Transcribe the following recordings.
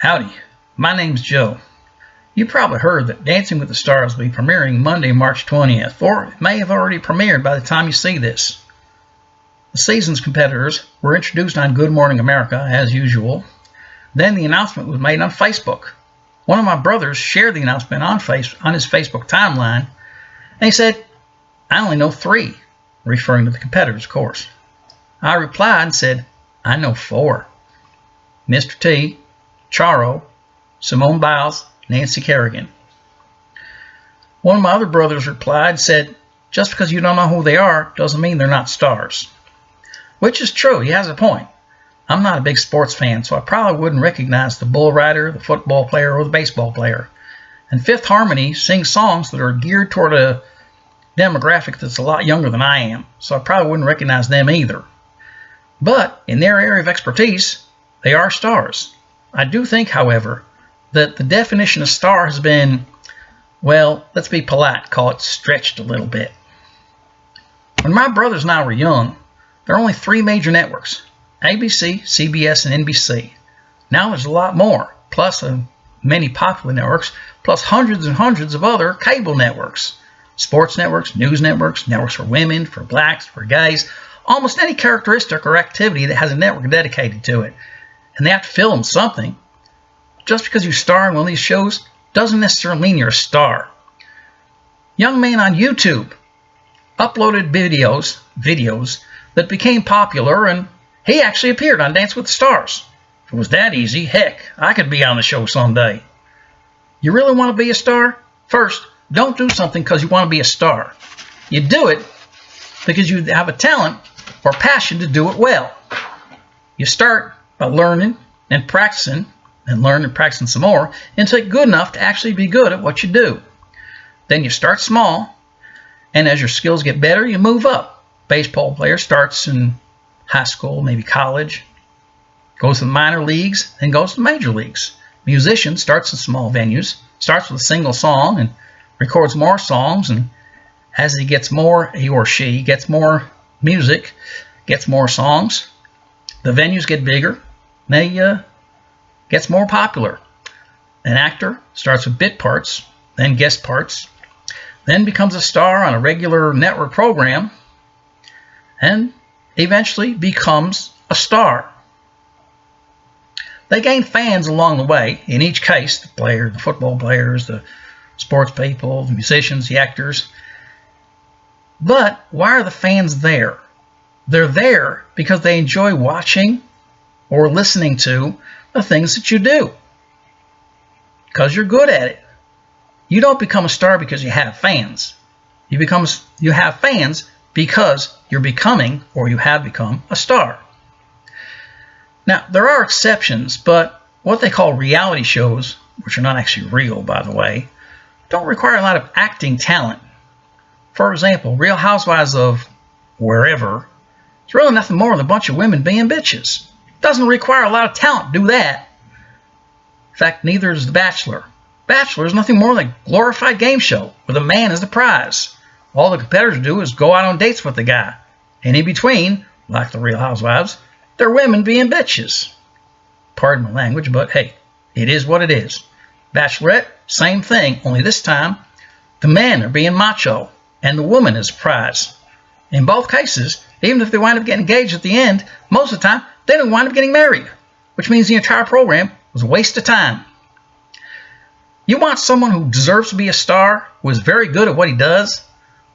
Howdy, my name's Joe. You probably heard that Dancing with the Stars will be premiering Monday, March 20th, or it may have already premiered by the time you see this. The season's competitors were introduced on Good Morning America, as usual. Then the announcement was made on Facebook. One of my brothers shared the announcement on his Facebook timeline, and he said, "I only know 3, referring to the competitors, of course. I replied and said, "I know 4. Mr. T, Charo, Simone Biles, Nancy Kerrigan." One of my other brothers replied and said, "Just because you don't know who they are doesn't mean they're not stars." Which is true, he has a point. I'm not a big sports fan, so I probably wouldn't recognize the bull rider, the football player, or the baseball player. And Fifth Harmony sings songs that are geared toward a demographic that's a lot younger than I am, so I probably wouldn't recognize them either. But in their area of expertise, they are stars. I do think, however, that the definition of star has been, well, let's be polite, call it stretched a little bit. When my brothers and I were young, there were only 3 major networks: ABC, CBS, and NBC. Now there's a lot more, plus many popular networks, plus hundreds and hundreds of other cable networks. Sports networks, news networks, networks for women, for blacks, for gays, almost any characteristic or activity that has a network dedicated to it. And they have to film something. Just because you star in one of these shows doesn't necessarily mean you're a star. Young man on YouTube uploaded videos that became popular, and he actually appeared on Dance with the Stars. If it was that easy, heck, I could be on the show someday. You really want to be a star? First, don't do something because you want to be a star. You do it because you have a talent or passion to do it well. You start by learning and practicing, and learn and practicing some more until you're good enough to actually be good at what you do. Then you start small, and as your skills get better, you move up. Baseball player starts in high school, maybe college, goes to the minor leagues, then goes to the major leagues. Musician starts in small venues, starts with a single song and records more songs, and as he or she gets more music, gets more songs, the venues get bigger, they gets more popular. An actor starts with bit parts, then guest parts, then becomes a star on a regular network program, and eventually becomes a star. They gain fans along the way. In each case, the football players, the sports people, the musicians, the actors. But why are the fans there? They're there because they enjoy watching or listening to the things that you do, because you're good at it. You don't become a star because you have fans. You have fans because you're becoming, or you have become, a star. Now, there are exceptions, but what they call reality shows, which are not actually real, by the way, don't require a lot of acting talent. For example, Real Housewives of wherever, it's really nothing more than a bunch of women being bitches. Doesn't require a lot of talent to do that. In fact, neither is The Bachelor. Bachelor is nothing more than a glorified game show with a man as the prize. All the competitors do is go out on dates with the guy. And in between, like the Real Housewives, they're women being bitches. Pardon my language, but hey, it is what it is. Bachelorette, same thing, only this time the men are being macho and the woman is the prize. In both cases, even if they wind up getting engaged at the end, most of the time they don't wind up getting married, which means the entire program was a waste of time. You want someone who deserves to be a star, who is very good at what he does?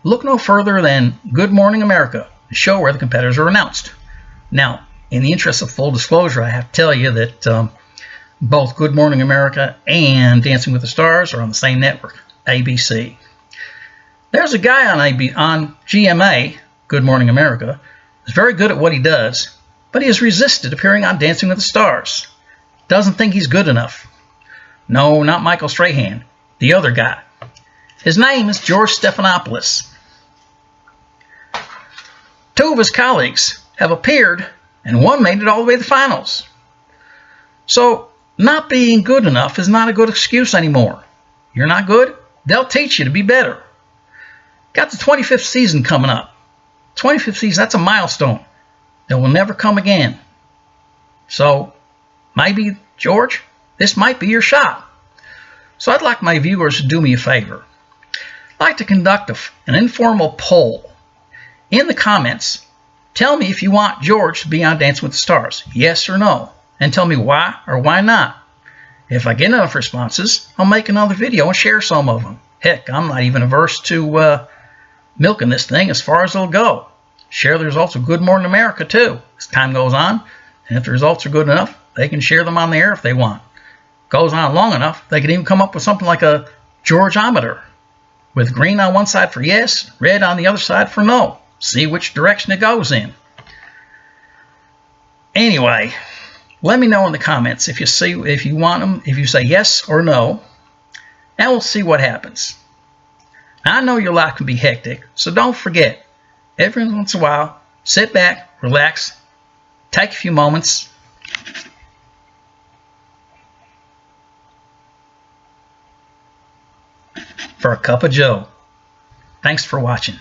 Look no further than Good Morning America, the show where the competitors are announced. Now, in the interest of full disclosure, I have to tell you that both Good Morning America and Dancing with the Stars are on the same network, ABC. There's a guy on GMA, Good Morning America, who's very good at what he does, but he has resisted appearing on Dancing with the Stars. Doesn't think he's good enough. No, not Michael Strahan, the other guy. His name is George Stephanopoulos. 2 of his colleagues have appeared, and one made it all the way to the finals. So, not being good enough is not a good excuse anymore. You're not good? They'll teach you to be better. Got the 25th season coming up. 25th season, that's a milestone that will never come again. So, maybe, George, this might be your shot. So I'd like my viewers to do me a favor. I'd like to conduct an informal poll. In the comments, tell me if you want George to be on Dancing with the Stars, yes or no, and tell me why or why not. If I get enough responses, I'll make another video and share some of them. Heck, I'm not even averse to milking this thing as far as it'll go. Share the results of Good Morning America too as time goes on, and if the results are good enough, they can share them on the air if they want. Goes on long enough, they can even come up with something like a Georgeometer, with green on one side for yes, red on the other side for no. See which direction it goes in. Anyway, let me know in the comments if you want them, if you say yes or no, and we'll see what happens. Now, I know your life can be hectic, so don't forget, every once in a while, sit back, relax, take a few moments, for a cup of Joe. Thanks for watching.